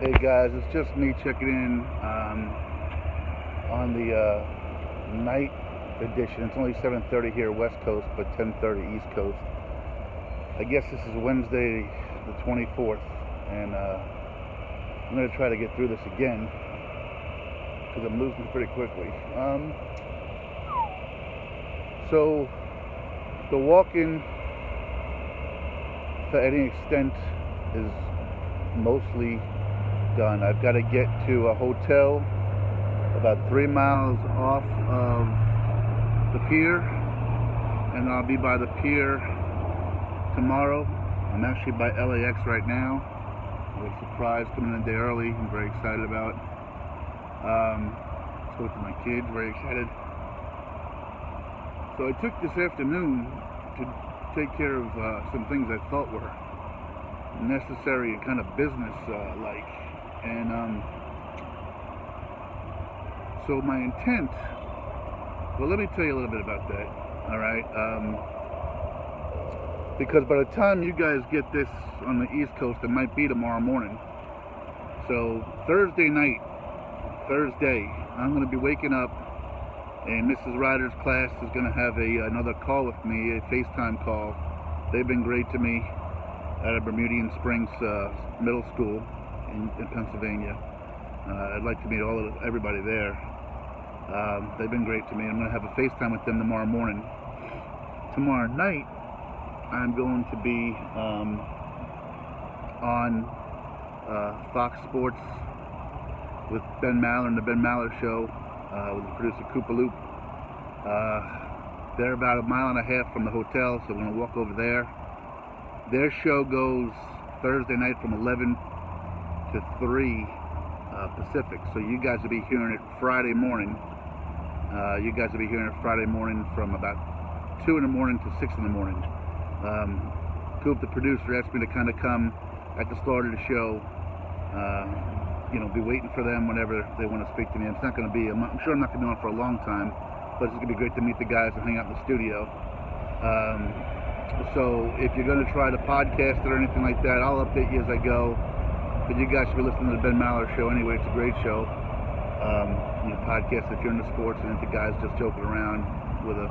Hey guys, it's just me checking in on the night edition. It's only 7:30 here West Coast, but 10:30 East Coast. I guess this is Wednesday the 24th, and I'm going to try to get through this again because I'm losing pretty quickly. So the walk-in, to any extent, is mostly done. I've got to get to a hotel about 3 miles off of the pier, and I'll be by the pier tomorrow. I'm actually by LAX right now. I was surprised coming in a day early. I'm very excited about. Spoke to my kids, very excited. So I took this afternoon to take care of some things I thought were necessary and kind of business-like. And so my intent, well, let me tell you a little bit about that, all right? Because by the time you guys get this on the East Coast, it might be tomorrow morning. So Thursday, I'm going to be waking up, and Mrs. Ryder's class is going to have another call with me, a FaceTime call. They've been great to me at a Bermudian Springs Middle School in Pennsylvania. I'd like to meet everybody there. They've been great to me. I'm going to have a FaceTime with them tomorrow morning. Tomorrow night, I'm going to be on Fox Sports with Ben Maller and the Ben Maller Show with the producer Koopa Loop. They're about 1.5 miles from the hotel, so I'm going to walk over there. Their show goes Thursday night from 11 to 3 Pacific, so you guys will be hearing it Friday morning. You guys will be hearing it Friday morning from about 2 in the morning to 6 in the morning. Coop, the producer, asked me to kind of come at the start of the show, be waiting for them whenever they want to speak to me. It's not going to be, I'm sure I'm not going to be on for a long time, but it's going to be great to meet the guys and hang out in the studio. So if you're going to try to podcast it or anything like that, I'll update you as I go. But you guys should be listening to the Ben Maller Show anyway. It's a great show. Podcast if you're into sports and into guys just joking around with a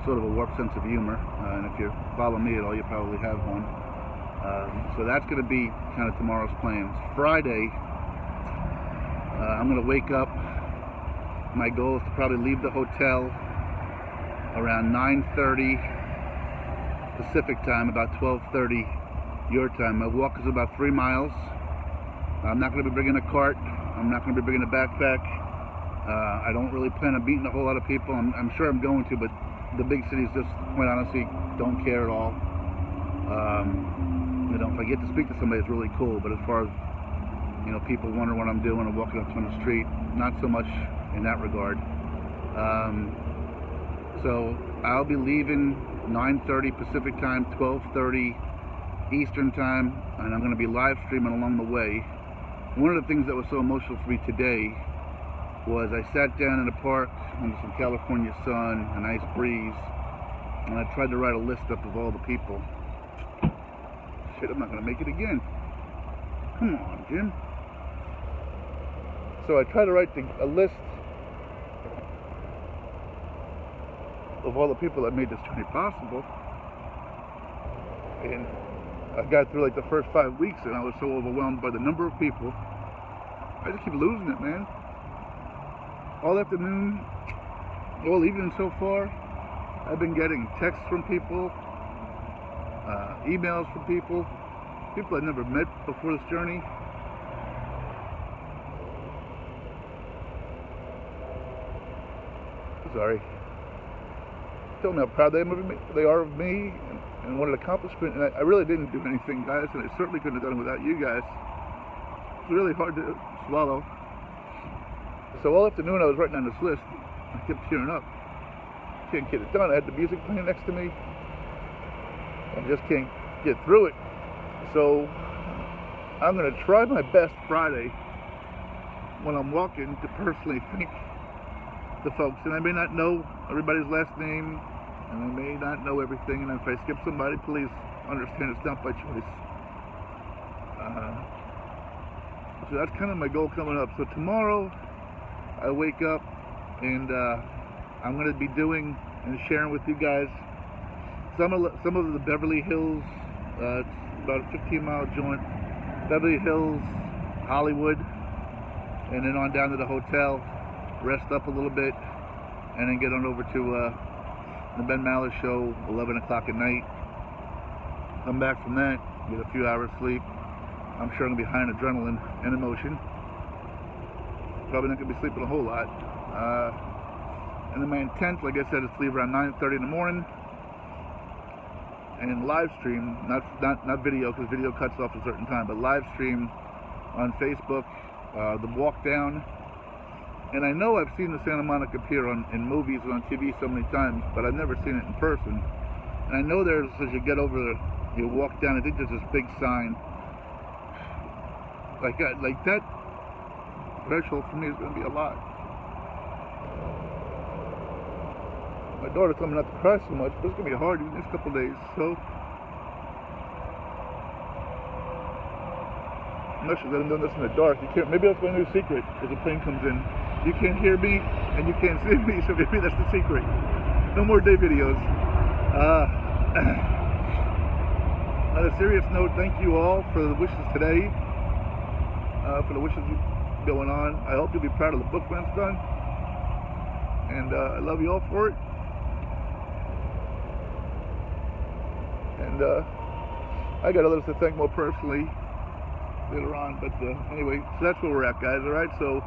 sort of a warped sense of humor. And if you follow me at all, you probably have one. So that's going to be kind of tomorrow's plans. Friday, I'm going to wake up. My goal is to probably leave the hotel around 9:30 Pacific time, about 12:30 your time. My walk is about 3 miles. I'm not going to be bringing a cart. I'm not going to be bringing a backpack. I don't really plan on meeting a whole lot of people. I'm sure I'm going to, but the big cities just, quite honestly, don't care at all. If I get to speak to somebody, it's really cool. But as far as people wondering what I'm doing and walking up on the street, not so much in that regard. So I'll be leaving 9:30 Pacific time, 12:30 Eastern time, and I'm going to be live streaming along the way. One of the things that was so emotional for me today was I sat down in the park under some California sun, a nice breeze, and I tried to write a list up of all the people. Shit, I'm not going to make it again. Come on, Jim. So I tried to write a list of all the people that made this journey possible, and I got through like the first 5 weeks, and I was so overwhelmed by the number of people. I just keep losing it, man. All afternoon, all evening so far, I've been getting texts from people, emails from people I've never met before this journey. Sorry. Tell me how proud they are of me and what an accomplishment. And I really didn't do anything, guys, and I certainly couldn't have done it without you guys. It's really hard to swallow. So all afternoon I was writing down this list. I kept tearing up. Can't get it done. I had the music playing next to me. I just can't get through it. So I'm going to try my best Friday when I'm walking to personally thank the folks. And I may not know everybody's last name, and I may not know everything. And if I skip somebody, please understand it's not by choice. So that's kind of my goal coming up. So tomorrow I wake up and I'm going to be doing and sharing with you guys some of the Beverly Hills. It's about a 15-mile joint. Beverly Hills, Hollywood, and then on down to the hotel, rest up a little bit, and then get on over to the Ben Maller Show, 11 o'clock at night. Come back from that, get a few hours sleep. I'm sure I'm going to be high on adrenaline and emotion. Probably not going to be sleeping a whole lot. And then my intent, like I said, is to leave around 9:30 in the morning and live stream, not video, because video cuts off a certain time, but live stream on Facebook, the walk down. And I know I've seen the Santa Monica Pier in movies and on TV so many times, but I've never seen it in person. And I know there's, as you get over, you walk down, I think there's this big sign. Like that threshold for me is going to be a lot. My daughter told me not to cry so much, but it's going to be hard these next couple of days, so I'm not sure that I'm doing this in the dark. You can't. Maybe that's my new secret, as the plane comes in. You can't hear me, and you can't see me, so maybe that's the secret. No more day videos. On a serious note, thank you all for the wishes today, for the wishes going on. I hope you'll be proud of the book when it's done, and I love you all for it. And I got others to thank more personally later on, but anyway, so that's where we're at, guys. All right, so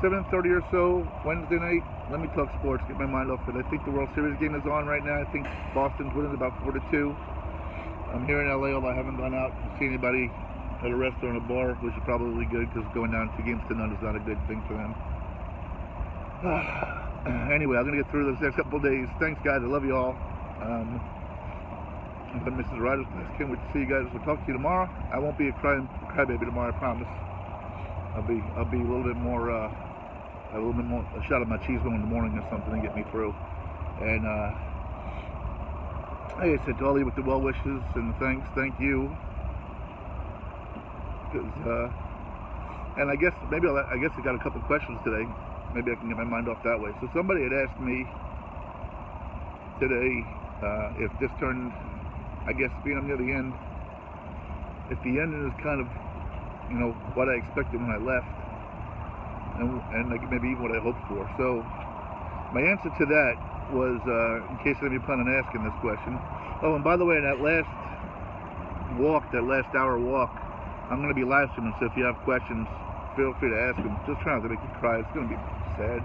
7:30 or so Wednesday night. Let me talk sports, get my mind off it. I think the World Series game is on right now. I think Boston's winning about 4-2. I'm here in LA, although I haven't gone out to see anybody at a restaurant or a bar, which is probably good, because going down 2-0 is not a good thing for them. Anyway, I'm gonna get through this next couple of days. Thanks, guys. I love you all. But Mrs. Riders, I can't wait to see you guys. We'll talk to you tomorrow. I won't be a crybaby tomorrow, I promise. I'll be a little bit more, a shot of machismo in the morning or something to get me through. And like I said, to all of you with the well wishes and thanks, thank you. Because, and I guess I got a couple questions today. Maybe I can get my mind off that way. So somebody had asked me today if this turned, I guess being near the end, if the ending is kind of, what I expected when I left, and like maybe even what I hoped for. So my answer to that was, in case any of you plan on asking this question. Oh, and by the way, in that last hour walk, I'm going to be live streaming, so if you have questions, feel free to ask them. Just trying not to make you cry. It's going to be sad.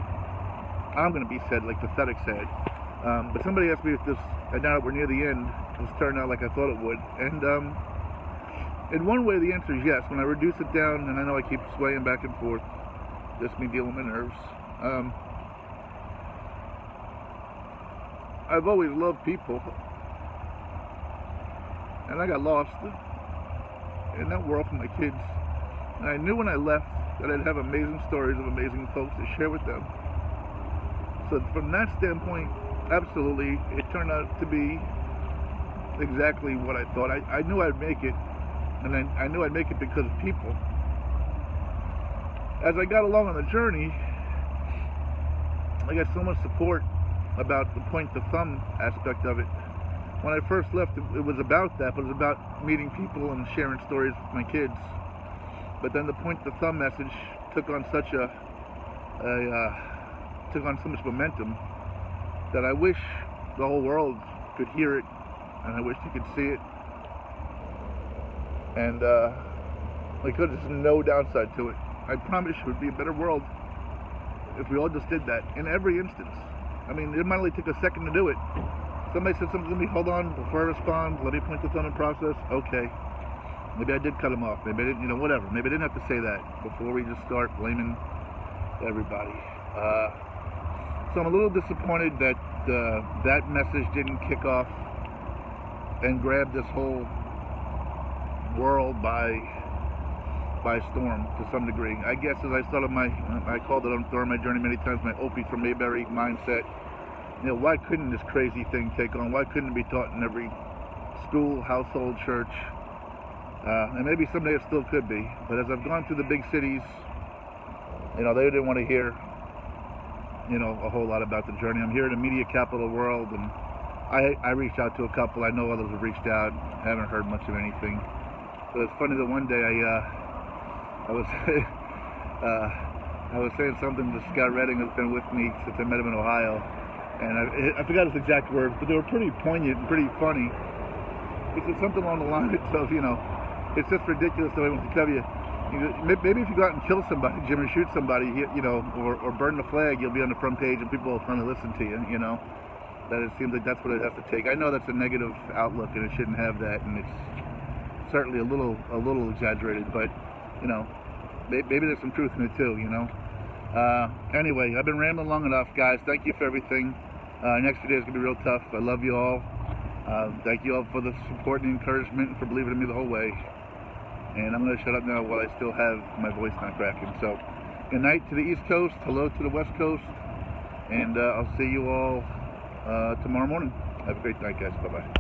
I'm going to be sad, like pathetic sad. But somebody asked me if this, and now that we're near the end, it's turned out like I thought it would. And in one way, the answer is yes. When I reduce it down, and I know I keep swaying back and forth, just me dealing with my nerves. I've always loved people, and I got lost in that world for my kids. And I knew when I left that I'd have amazing stories of amazing folks to share with them. So from that standpoint, absolutely, it turned out to be exactly what I thought. I knew I'd make it, and I knew I'd make it because of people. As I got along on the journey, I got so much support about the point the thumb aspect of it. When I first left, it was about that, but it was about meeting people and sharing stories with my kids. But then the point the thumb message took on so much momentum that I wish the whole world could hear it, and I wish they could see it. And there's no downside to it. I promise you it would be a better world if we all just did that in every instance. I mean, it might only take a second to do it. Somebody said something to me, hold on, before I respond, let me point the thumb in process. Okay. Maybe I did cut him off. Maybe I didn't, whatever. Maybe I didn't have to say that before we just start blaming everybody. So I'm a little disappointed that that message didn't kick off and grab this whole world by storm to some degree. I guess as I started I called it on my journey many times, my Opie from Mayberry mindset. Why couldn't this crazy thing take on? Why couldn't it be taught in every school, household, church? And maybe someday it still could be. But as I've gone through the big cities, they didn't want to hear, a whole lot about the journey. I'm here in the media capital world, and I reached out to a couple. I know others have reached out. I haven't heard much of anything. But it's funny that one day I was I was saying something to Scott Redding, who's been with me since I met him in Ohio, and I forgot his exact words, but they were pretty poignant and pretty funny. He said something along the lines of, it's just ridiculous the way he wants to tell you. Maybe if you go out and kill somebody, Jim, or shoot somebody, or burn the flag, you'll be on the front page and people will finally listen to you, That it seems like that's what it has to take. I know that's a negative outlook and it shouldn't have that, and it's certainly a little exaggerated, but, maybe there's some truth in it too, Anyway, I've been rambling long enough, guys. Thank you for everything. Next few days is going to be real tough. I love you all. Thank you all for the support and encouragement and for believing in me the whole way. And I'm going to shut up now while I still have my voice not cracking. So, good night to the East Coast. Hello to the West Coast. And I'll see you all tomorrow morning. Have a great night, guys. Bye-bye.